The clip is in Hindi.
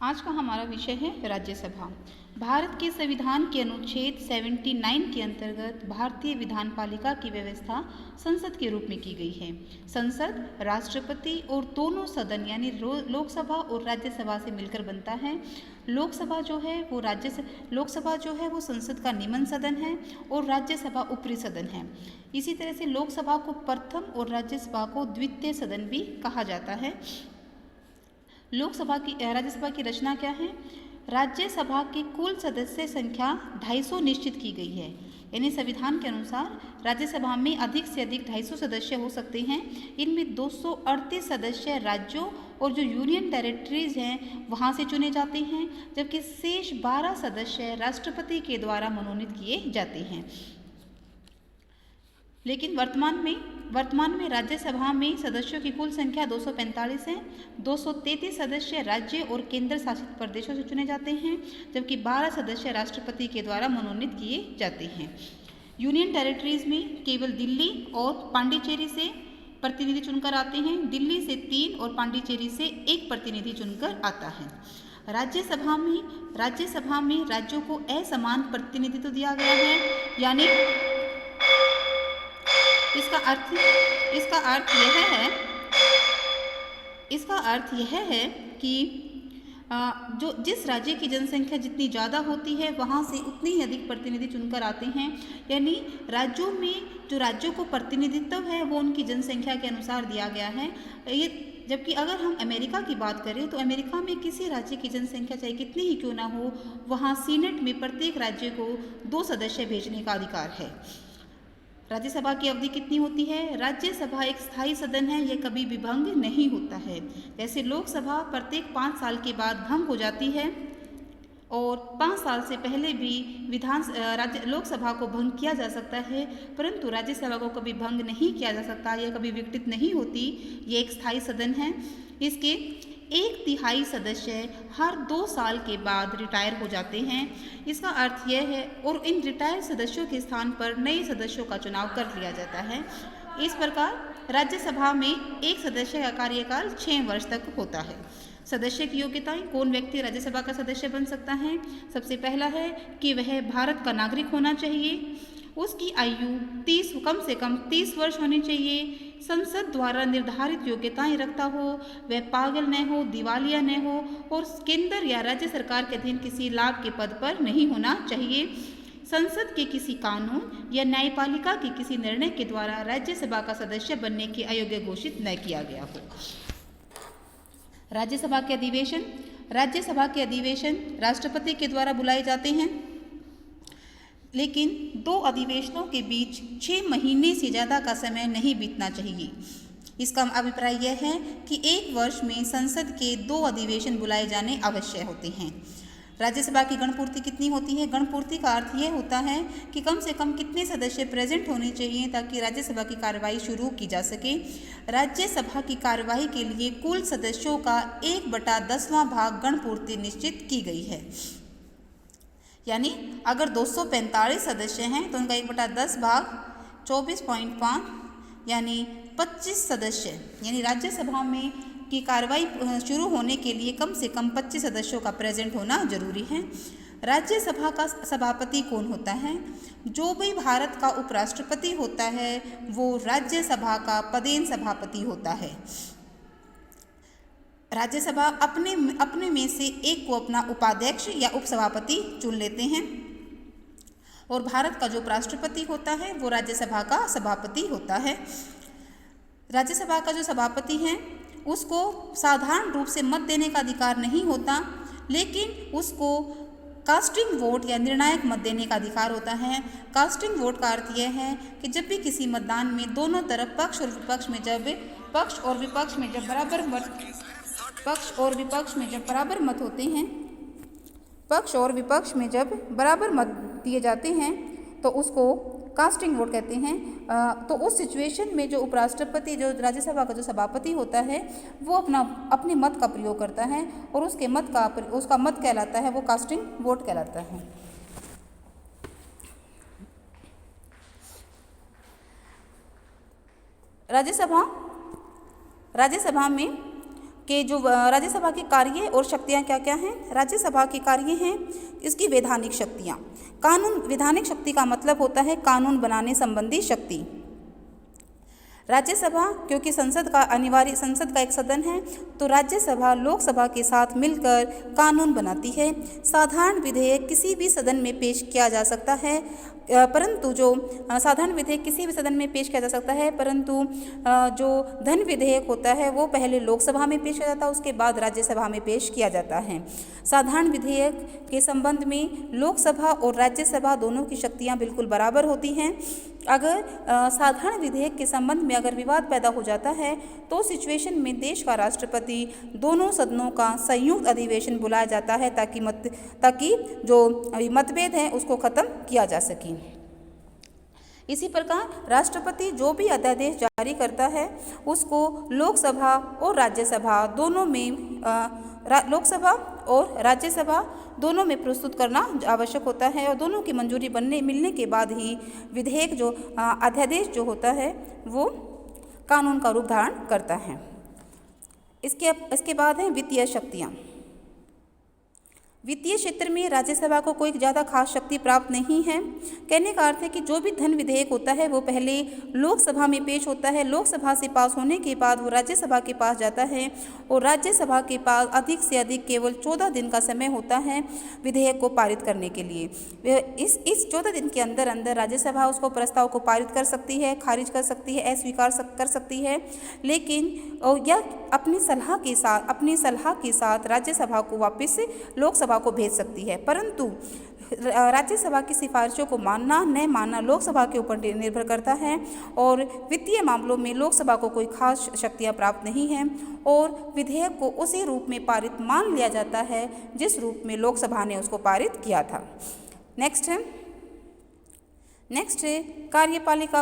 आज का हमारा विषय है राज्यसभा। भारत के संविधान के अनुच्छेद 79 के अंतर्गत भारतीय विधान पालिका की व्यवस्था संसद के रूप में की गई है। संसद राष्ट्रपति और दोनों सदन यानी लोकसभा और राज्यसभा से मिलकर बनता है। लोकसभा जो है वो संसद का निम्न सदन है और राज्यसभा ऊपरी सदन है। इसी तरह से लोकसभा को प्रथम और राज्यसभा को द्वितीय सदन भी कहा जाता है। राज्यसभा की रचना क्या है? राज्यसभा की कुल सदस्य संख्या 250 निश्चित की गई है। यानी संविधान के अनुसार राज्यसभा में अधिक से अधिक 250 सदस्य हो सकते हैं। इनमें 238 सदस्य राज्यों और जो यूनियन टेरिटरीज हैं वहाँ से चुने जाते हैं, जबकि शेष 12 सदस्य राष्ट्रपति के द्वारा मनोनीत किए जाते हैं। लेकिन वर्तमान में राज्यसभा में सदस्यों की कुल संख्या 245 है। 233 सदस्य राज्य और केंद्र शासित प्रदेशों से चुने जाते हैं, जबकि 12 सदस्य राष्ट्रपति के द्वारा मनोनीत किए जाते हैं। यूनियन टेरिटरीज में केवल दिल्ली और पांडिचेरी से प्रतिनिधि चुनकर आते हैं। दिल्ली से 3 और पांडिचेरी से 1 प्रतिनिधि चुनकर आता है। राज्यसभा में राज्यों को असमान प्रतिनिधित्व दिया गया है। यानी इसका अर्थ यह है कि जिस राज्य की जनसंख्या जितनी ज़्यादा होती है वहाँ से उतनी ही अधिक प्रतिनिधि चुनकर आते हैं। यानी राज्यों को प्रतिनिधित्व है वो उनकी जनसंख्या के अनुसार दिया गया है। जबकि अगर हम अमेरिका की बात करें तो अमेरिका में किसी राज्य की जनसंख्या चाहे कितनी ही क्यों ना हो, वहाँ सीनेट में प्रत्येक राज्य को 2 सदस्य भेजने का अधिकार है। राज्यसभा की अवधि कितनी होती है? राज्यसभा एक स्थायी सदन है, यह कभी भी भंग नहीं होता है। जैसे लोकसभा प्रत्येक 5 साल के बाद भंग हो जाती है और 5 साल से पहले भी लोकसभा को भंग किया जा सकता है, परंतु राज्यसभा को कभी भंग नहीं किया जा सकता, यह कभी विघटित नहीं होती। ये एक स्थायी सदन है। इसके 1/3 सदस्य हर 2 साल के बाद रिटायर हो जाते हैं। इसका अर्थ यह है, और इन रिटायर्ड सदस्यों के स्थान पर नए सदस्यों का चुनाव कर लिया जाता है। इस प्रकार राज्यसभा में एक सदस्य का कार्यकाल 6 वर्ष तक होता है। सदस्य की योग्यताएं, कौन व्यक्ति राज्यसभा का सदस्य बन सकता है? सबसे पहला है कि वह भारत का नागरिक होना चाहिए। उसकी आयु कम से कम 30 वर्ष होनी चाहिए। संसद द्वारा निर्धारित योग्यताएं रखता हो, वह पागल न हो, दिवालिया न हो और केंद्र या राज्य सरकार के अधीन किसी लाभ के पद पर नहीं होना चाहिए। संसद के किसी कानून या न्यायपालिका के किसी निर्णय के द्वारा राज्यसभा का सदस्य बनने के अयोग्य घोषित न किया गया हो। राज्यसभा के अधिवेशन राष्ट्रपति के द्वारा बुलाए जाते हैं, लेकिन 2 अधिवेशनों के बीच 6 महीने से ज़्यादा का समय नहीं बीतना चाहिए। इसका अभिप्राय यह है कि 1 वर्ष में संसद के 2 अधिवेशन बुलाए जाने आवश्यक होते हैं। राज्यसभा की गणपूर्ति कितनी होती है? गणपूर्ति का अर्थ यह होता है कि कम से कम कितने सदस्य प्रेजेंट होने चाहिए ताकि राज्यसभा की कार्यवाही शुरू की जा सके। राज्यसभा की कार्यवाही के लिए कुल सदस्यों का 1/10वां भाग गणपूर्ति निश्चित की गई है। यानी अगर 245 सदस्य हैं तो उनका 1/10 भाग 24.5 यानी 25 सदस्य, यानी राज्यसभा में की कार्रवाई शुरू होने के लिए कम से कम 25 सदस्यों का प्रेजेंट होना जरूरी है। राज्यसभा का सभापति कौन होता है? जो भी भारत का उपराष्ट्रपति होता है वो राज्यसभा का पदेन सभापति होता है। राज्यसभा अपने में से एक को अपना उपाध्यक्ष या उपसभापति चुन लेते हैं और भारत का जो राष्ट्रपति होता है वो राज्यसभा का सभापति होता है। राज्यसभा का जो सभापति है उसको साधारण रूप से मत देने का अधिकार नहीं होता, लेकिन उसको कास्टिंग वोट या निर्णायक मत देने का अधिकार होता है। कास्टिंग वोट का अर्थ यह है कि जब भी किसी मतदान में दोनों तरफ पक्ष और विपक्ष में जब बराबर मत दिए जाते हैं तो उसको कास्टिंग वोट कहते हैं। तो उस सिचुएशन में जो उपराष्ट्रपति, जो राज्यसभा का जो सभापति होता है वो अपने मत का प्रयोग करता है और उसका मत कहलाता है, वो कास्टिंग वोट कहलाता है। राज्यसभा में कि जो राज्यसभा के कार्य और शक्तियाँ क्या क्या हैं। राज्यसभा के कार्य हैं इसकी वैधानिक शक्तियाँ। कानून, वैधानिक शक्ति का मतलब होता है कानून बनाने संबंधी शक्ति। राज्यसभा क्योंकि संसद का एक सदन है, तो राज्यसभा लोकसभा के साथ मिलकर कानून बनाती है। साधारण विधेयक किसी भी सदन में पेश किया जा सकता है, परंतु जो साधारण विधेयक किसी भी सदन में पेश किया जा सकता है, परंतु जो धन विधेयक होता है वो पहले लोकसभा में पेश किया जाता है, उसके बाद राज्यसभा में पेश किया जाता है। साधारण विधेयक के संबंध में लोकसभा और राज्यसभा दोनों की शक्तियाँ बिल्कुल बराबर होती हैं। अगर साधारण विधेयक के संबंध में अगर विवाद पैदा हो जाता है तो सिचुएशन में देश का राष्ट्रपति दोनों सदनों का संयुक्त अधिवेशन बुलाया जाता है ताकि जो मतभेद है उसको खत्म किया जा सके। इसी प्रकार राष्ट्रपति जो भी अध्यादेश जारी करता है उसको लोकसभा और राज्यसभा दोनों में प्रस्तुत करना आवश्यक होता है और दोनों की मंजूरी मिलने के बाद ही विधेयक जो अध्यादेश जो होता है वो कानून का रूप धारण करता है। इसके बाद है वित्तीय शक्तियाँ। वित्तीय क्षेत्र में राज्यसभा को कोई ज़्यादा खास शक्ति प्राप्त नहीं है। कहने का अर्थ है कि जो भी धन विधेयक होता है वो पहले लोकसभा में पेश होता है, लोकसभा से पास होने के बाद वो राज्यसभा के पास जाता है और राज्यसभा के पास अधिक से अधिक केवल 14 दिन का समय होता है विधेयक को पारित करने के लिए। इस 14 दिन के अंदर राज्यसभा उसको प्रस्ताव को पारित कर सकती है, खारिज कर सकती है, अस्वीकार कर सकती है, लेकिन यह अपनी सलाह के साथ राज्यसभा को वापस लोकसभा को भेज सकती है। परंतु राज्यसभा की सिफारिशों को मानना न मानना लोकसभा के ऊपर निर्भर करता है और वित्तीय मामलों में लोकसभा को कोई खास शक्तियां प्राप्त नहीं हैं और विधेयक को उसी रूप में पारित मान लिया जाता है जिस रूप में लोकसभा ने उसको पारित किया था। नेक्स्ट है कार्यपालिका